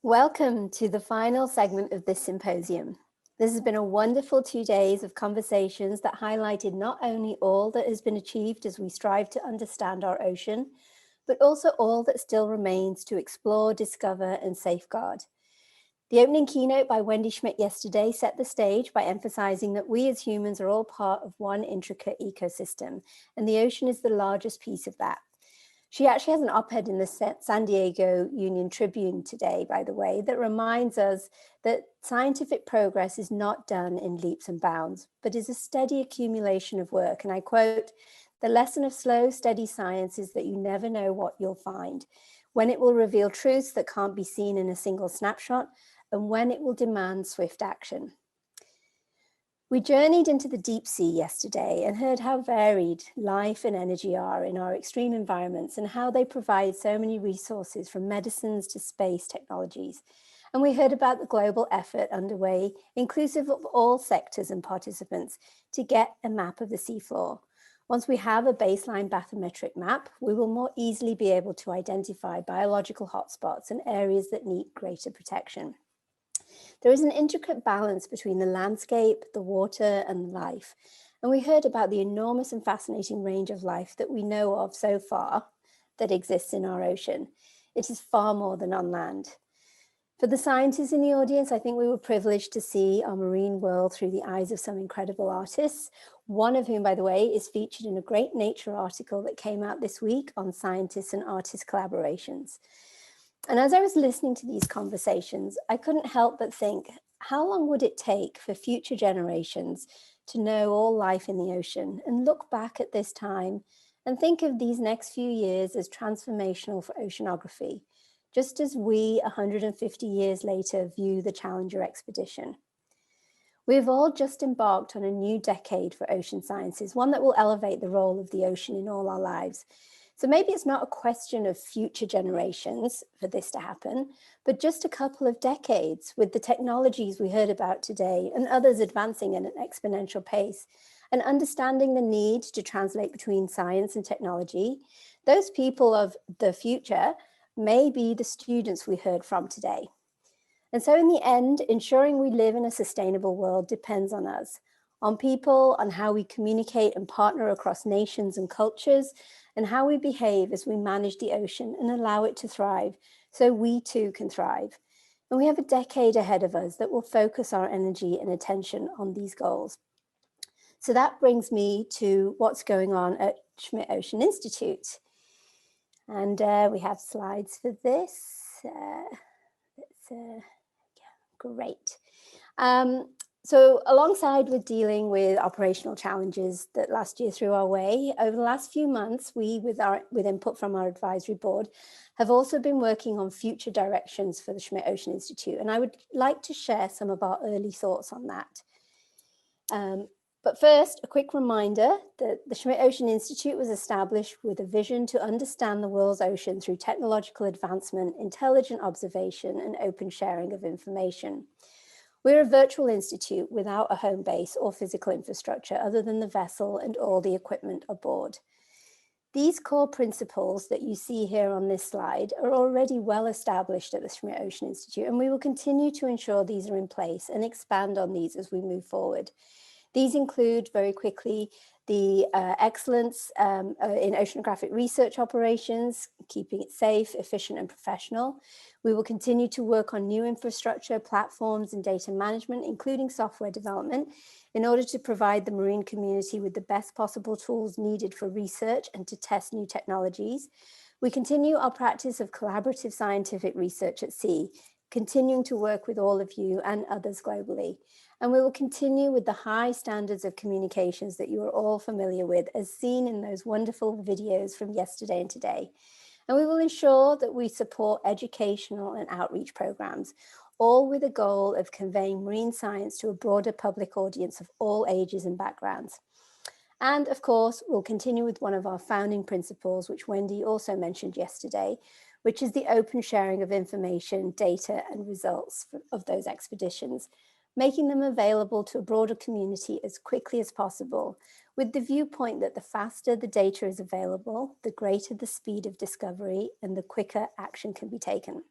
Welcome to the final segment of this symposium. This has been a wonderful 2 days of conversations that highlighted not only all that has been achieved as we strive to understand our ocean, but also all that still remains to explore, discover, and safeguard. The opening keynote by Wendy Schmidt yesterday set the stage by emphasizing that we as humans are all part of one intricate ecosystem, and the ocean is the largest piece of that. She actually has an op-ed in the San Diego Union Tribune today, by the way, that reminds us that scientific progress is not done in leaps and bounds, but is a steady accumulation of work. And I quote, "The lesson of slow, steady science is that you never know what you'll find, when it will reveal truths that can't be seen in a single snapshot, and when it will demand swift action." We journeyed into the deep sea yesterday and heard how varied life and energy are in our extreme environments and how they provide so many resources from medicines to space technologies. And we heard about the global effort underway, inclusive of all sectors and participants, to get a map of the seafloor. Once we have a baseline bathymetric map, we will more easily be able to identify biological hotspots and areas that need greater protection. There is an intricate balance between the landscape, the water, and life. And we heard about the enormous and fascinating range of life that we know of so far that exists in our ocean. It is far more than on land. For the scientists in the audience, I think we were privileged to see our marine world through the eyes of some incredible artists, one of whom, by the way, is featured in a great Nature article that came out this week on scientists and artist collaborations. And as I was listening to these conversations, I couldn't help but think, how long would it take for future generations to know all life in the ocean and look back at this time and think of these next few years as transformational for oceanography, just as we 150 years later view the Challenger expedition? We've all just embarked on a new decade for ocean sciences, one that will elevate the role of the ocean in all our lives. So maybe it's not a question of future generations for this to happen, but just a couple of decades with the technologies we heard about today and others advancing at an exponential pace and understanding the need to translate between science and technology. Those people of the future may be the students we heard from today. And so in the end, ensuring we live in a sustainable world depends on us, on people, on how we communicate and partner across nations and cultures, and how we behave as we manage the ocean and allow it to thrive so we too can thrive. And we have a decade ahead of us that will focus our energy and attention on these goals. So that brings me to what's going on at Schmidt Ocean Institute. And we have slides for this. Great. So alongside with dealing with operational challenges that last year threw our way, over the last few months, we, with input from our advisory board, have also been working on future directions for the Schmidt Ocean Institute. And I would like to share some of our early thoughts on that. But first, a quick reminder that the Schmidt Ocean Institute was established with a vision to understand the world's ocean through technological advancement, intelligent observation, and open sharing of information. We're a virtual institute without a home base or physical infrastructure other than the vessel and all the equipment aboard. These core principles that you see here on this slide are already well established at the Schmidt Ocean Institute, and we will continue to ensure these are in place and expand on these as we move forward. These include, very quickly, the excellence in oceanographic research operations, keeping it safe, efficient, and professional. We will continue to work on new infrastructure, platforms, and data management, including software development, in order to provide the marine community with the best possible tools needed for research and to test new technologies. We continue our practice of collaborative scientific research at sea, continuing to work with all of you and others globally. And we will continue with the high standards of communications that you are all familiar with, as seen in those wonderful videos from yesterday and today. And we will ensure that we support educational and outreach programs, all with a goal of conveying marine science to a broader public audience of all ages and backgrounds. And of course, we'll continue with one of our founding principles, which Wendy also mentioned yesterday, which is the open sharing of information, data, and results of those expeditions, making them available to a broader community as quickly as possible, with the viewpoint that the faster the data is available, the greater the speed of discovery and the quicker action can be taken.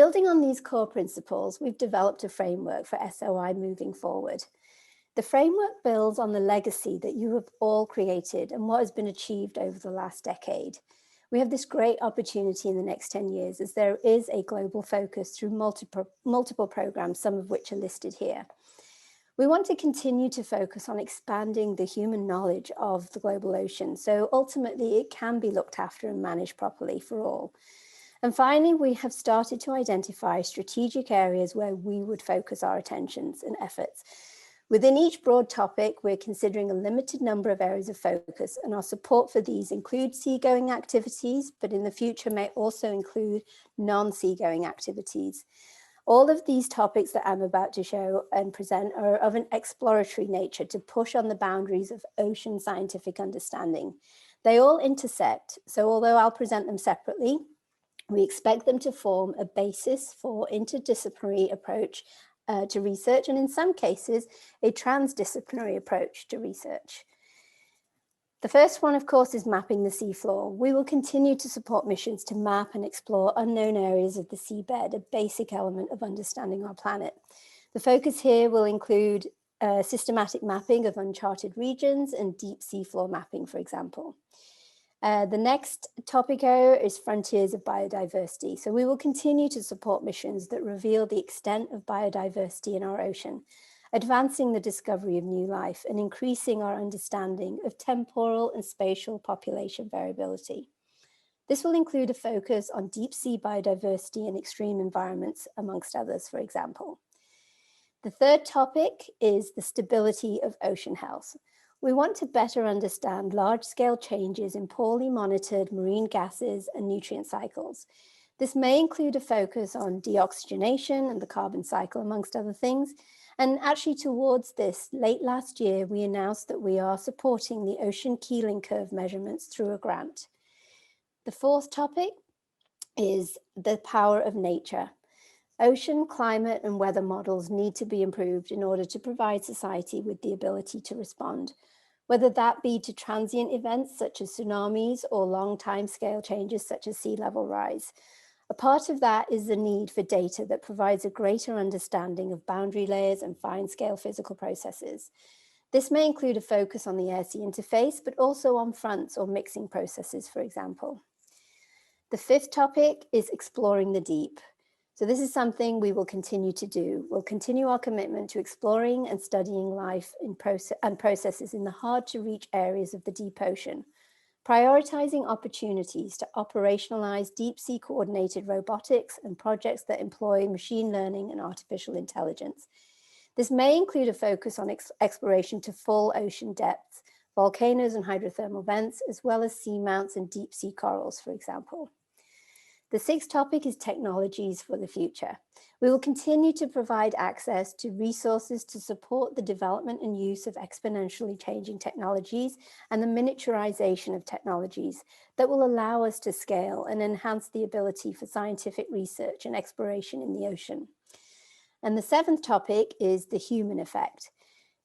Building on these core principles, we've developed a framework for SOI moving forward. The framework builds on the legacy that you have all created and what has been achieved over the last decade. We have this great opportunity in the next 10 years as there is a global focus through multiple programs, some of which are listed here. We want to continue to focus on expanding the human knowledge of the global ocean, so ultimately it can be looked after and managed properly for all. And finally, we have started to identify strategic areas where we would focus our attentions and efforts. Within each broad topic, we're considering a limited number of areas of focus, and our support for these include seagoing activities, but in the future may also include non-seagoing activities. All of these topics that I'm about to show and present are of an exploratory nature to push on the boundaries of ocean scientific understanding. They all intersect, so although I'll present them separately, we expect them to form a basis for interdisciplinary approach to research, and in some cases, a transdisciplinary approach to research. The first one, of course, is mapping the seafloor. We will continue to support missions to map and explore unknown areas of the seabed, a basic element of understanding our planet. The focus here will include systematic mapping of uncharted regions and deep seafloor mapping, for example. The next topic area is frontiers of biodiversity. So we will continue to support missions that reveal the extent of biodiversity in our ocean, advancing the discovery of new life and increasing our understanding of temporal and spatial population variability. This will include a focus on deep sea biodiversity in extreme environments, amongst others, for example. The third topic is the stability of ocean health. We want to better understand large-scale changes in poorly monitored marine gases and nutrient cycles. This may include a focus on deoxygenation and the carbon cycle, amongst other things. And actually towards this, late last year, we announced that we are supporting the ocean keeling curve measurements through a grant. The fourth topic is the power of nature. Ocean, climate, and weather models need to be improved in order to provide society with the ability to respond, whether that be to transient events such as tsunamis or long time scale changes such as sea level rise. A part of that is the need for data that provides a greater understanding of boundary layers and fine-scale physical processes. This may include a focus on the air-sea interface, but also on fronts or mixing processes, for example. The fifth topic is exploring the deep. So this is something we will continue to do. We'll continue our commitment to exploring and studying life and processes in the hard-to-reach areas of the deep ocean, prioritizing opportunities to operationalize deep-sea coordinated robotics and projects that employ machine learning and artificial intelligence. This may include a focus on exploration to full ocean depths, volcanoes and hydrothermal vents, as well as seamounts and deep-sea corals, for example. The sixth topic is technologies for the future. We will continue to provide access to resources to support the development and use of exponentially changing technologies and the miniaturization of technologies that will allow us to scale and enhance the ability for scientific research and exploration in the ocean. And the seventh topic is the human effect.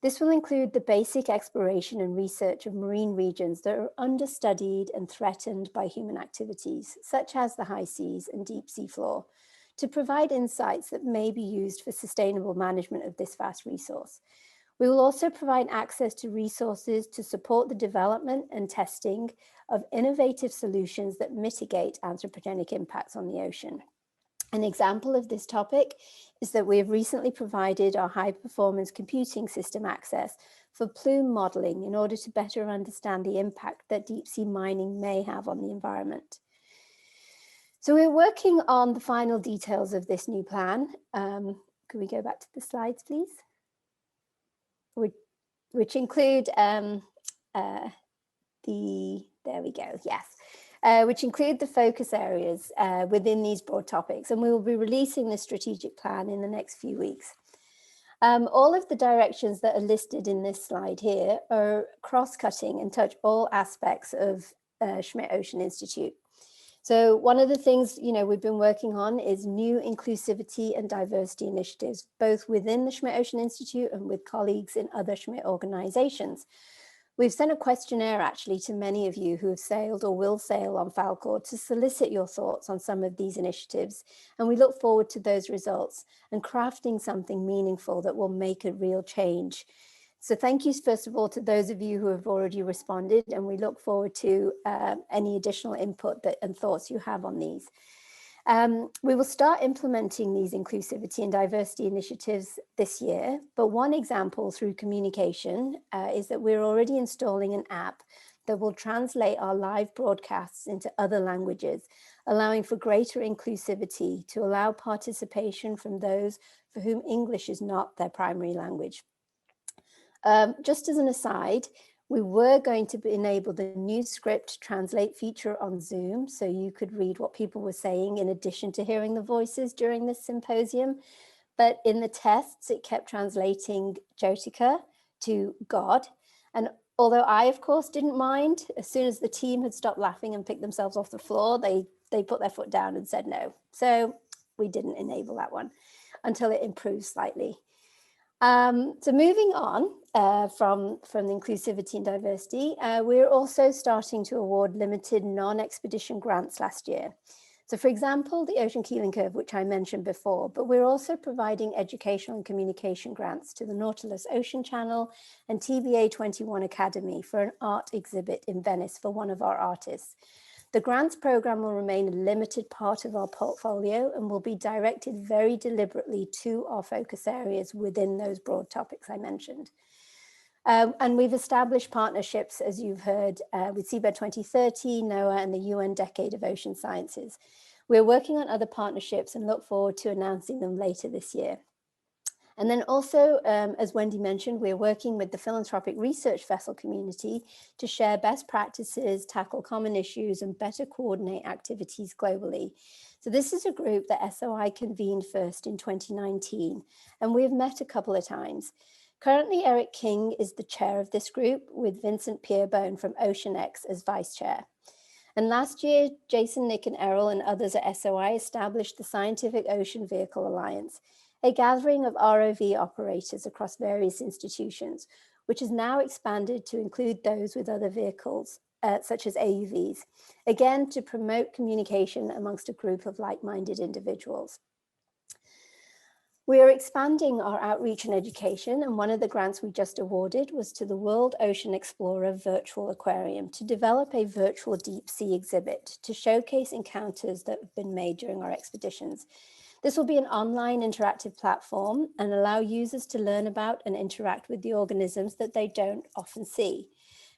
This will include the basic exploration and research of marine regions that are understudied and threatened by human activities, such as the high seas and deep sea floor, to provide insights that may be used for sustainable management of this vast resource. We will also provide access to resources to support the development and testing of innovative solutions that mitigate anthropogenic impacts on the ocean. An example of this topic is that we have recently provided our high-performance computing system access for plume modeling in order to better understand the impact that deep-sea mining may have on the environment. So we're working on the final details of this new plan. Can we go back to the slides, please? Which include there we go, yes. Which include the focus areas within these broad topics. And we will be releasing the strategic plan in the next few weeks. All of the directions that are listed in this slide here are cross-cutting and touch all aspects of Schmidt Ocean Institute. So one of the things we've been working on is new inclusivity and diversity initiatives, both within the Schmidt Ocean Institute and with colleagues in other Schmidt organizations. We've sent a questionnaire actually to many of you who have sailed or will sail on Falkor to solicit your thoughts on some of these initiatives. And we look forward to those results and crafting something meaningful that will make a real change. So thank you, first of all, to those of you who have already responded, and we look forward to any additional input and thoughts you have on these. We will start implementing these inclusivity and diversity initiatives this year, but one example through communication is that we're already installing an app that will translate our live broadcasts into other languages, allowing for greater inclusivity to allow participation from those for whom English is not their primary language. Just as an aside, we were going to enable the new script translate feature on Zoom, so you could read what people were saying in addition to hearing the voices during this symposium. But in the tests, it kept translating Jyotika to God. And although I, of course, didn't mind, as soon as the team had stopped laughing and picked themselves off the floor, they put their foot down and said no. So we didn't enable that one until it improved slightly. So moving on from the inclusivity and diversity, we're also starting to award limited non-expedition grants last year. So for example, the Ocean Keeling Curve, which I mentioned before, but we're also providing educational and communication grants to the Nautilus Ocean Channel and TVA 21 Academy for an art exhibit in Venice for one of our artists. The grants program will remain a limited part of our portfolio and will be directed very deliberately to our focus areas within those broad topics I mentioned. And we've established partnerships, as you've heard, with Seabed 2030, NOAA, and the UN Decade of Ocean Sciences. We're working on other partnerships and look forward to announcing them later this year. And then also, as Wendy mentioned, we're working with the philanthropic research vessel community to share best practices, tackle common issues, and better coordinate activities globally. So this is a group that SOI convened first in 2019, and we've met a couple of times. Currently, Eric King is the chair of this group, with Vincent Pierbone from OceanX as vice chair. And last year, Jason, Nick, and Errol and others at SOI established the Scientific Ocean Vehicle Alliance, a gathering of ROV operators across various institutions, which has now expanded to include those with other vehicles, such as AUVs, again, to promote communication amongst a group of like-minded individuals. We are expanding our outreach and education, and one of the grants we just awarded was to the World Ocean Explorer Virtual Aquarium to develop a virtual deep sea exhibit to showcase encounters that have been made during our expeditions. This will be an online interactive platform and allow users to learn about and interact with the organisms that they don't often see.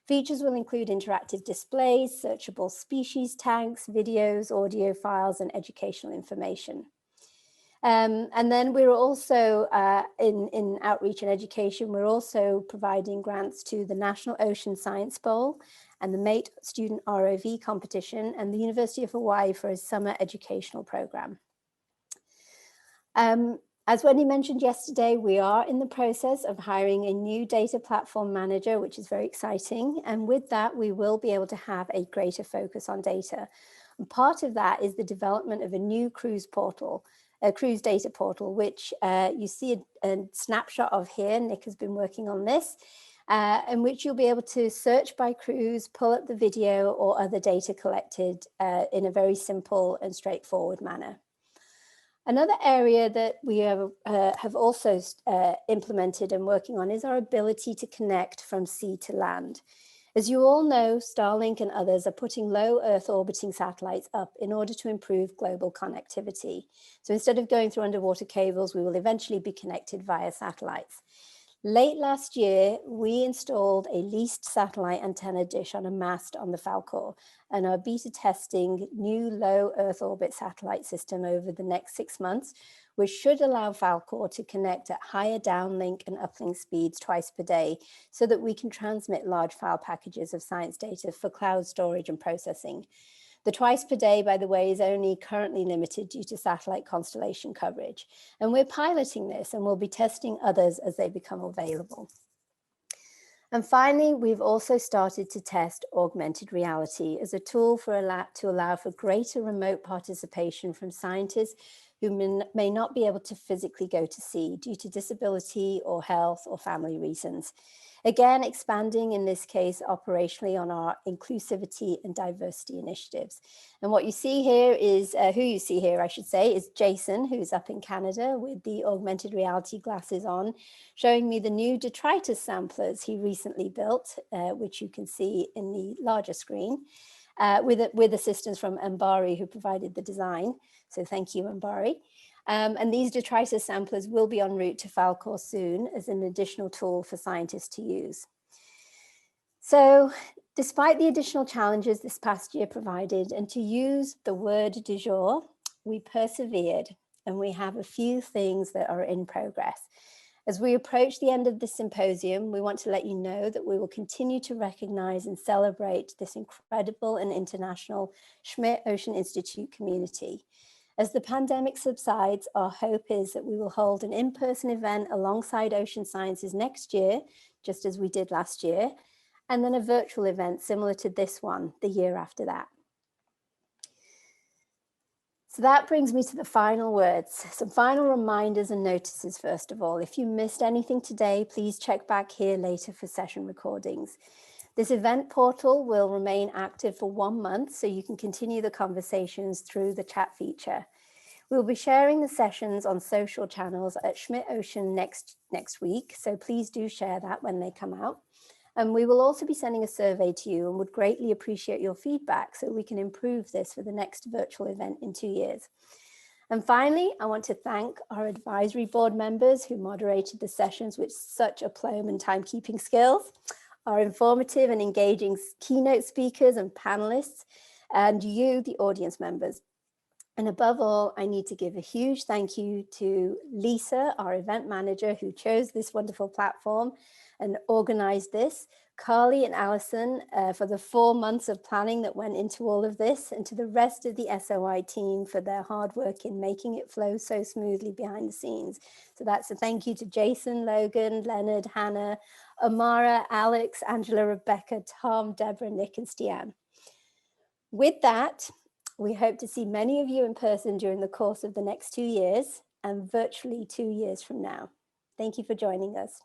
Features will include interactive displays, searchable species tags, videos, audio files, and educational information. And then we're also, in outreach and education, we're also providing grants to the National Ocean Science Bowl and the MATE Student ROV Competition and the University of Hawaii for a summer educational program. As Wendy mentioned yesterday, we are in the process of hiring a new data platform manager, which is very exciting. And with that, we will be able to have a greater focus on data. And part of that is the development of a new cruise portal, a cruise data portal, which you see a snapshot of here. Nick has been working on this, in which you'll be able to search by cruise, pull up the video or other data collected in a very simple and straightforward manner. Another area that we have also implemented and working on is our ability to connect from sea to land. As you all know, Starlink and others are putting low Earth orbiting satellites up in order to improve global connectivity. So instead of going through underwater cables, we will eventually be connected via satellites. Late last year, we installed a leased satellite antenna dish on a mast on the Falkor and are beta testing new low Earth orbit satellite system over the next 6 months, which should allow Falkor to connect at higher downlink and uplink speeds twice per day so that we can transmit large file packages of science data for cloud storage and processing. The twice per day, by the way, is only currently limited due to satellite constellation coverage. And we're piloting this and we'll be testing others as they become available. And finally, we've also started to test augmented reality as a tool to allow for greater remote participation from scientists who may not be able to physically go to sea due to disability or health or family reasons. Again, expanding in this case operationally on our inclusivity and diversity initiatives. And what you see here is, who you see here, I should say, is Jason, who's up in Canada with the augmented reality glasses on, showing me the new detritus samplers he recently built, which you can see in the larger screen, with assistance from Ambari, who provided the design. So thank you, Ambari. And these detritus samplers will be en route to Falkor soon as an additional tool for scientists to use. So despite the additional challenges this past year provided, and to use the word du jour, we persevered, and we have a few things that are in progress. As we approach the end of this symposium, we want to let you know that we will continue to recognize and celebrate this incredible and international Schmidt Ocean Institute community. As the pandemic subsides, our hope is that we will hold an in-person event alongside Ocean Sciences next year, just as we did last year, and then a virtual event similar to this one the year after that. So that brings me to the final words, some final reminders and notices first of all. If you missed anything today, please check back here later for session recordings. This event portal will remain active for 1 month, so you can continue the conversations through the chat feature. We'll be sharing the sessions on social channels at Schmidt Ocean next week, so please do share that when they come out. And we will also be sending a survey to you and would greatly appreciate your feedback so we can improve this for the next virtual event in 2 years. And finally, I want to thank our advisory board members who moderated the sessions with such aplomb and timekeeping skills, our informative and engaging keynote speakers and panelists, and you, the audience members. And above all, I need to give a huge thank you to Lisa, our event manager, who chose this wonderful platform and organized this, Carly and Alison for the 4 months of planning that went into all of this, and to the rest of the SOI team for their hard work in making it flow so smoothly behind the scenes. So that's a thank you to Jason, Logan, Leonard, Hannah, Amara, Alex, Angela, Rebecca, Tom, Deborah, Nick, and Stian. With that, we hope to see many of you in person during the course of the next 2 years and virtually 2 years from now. Thank you for joining us.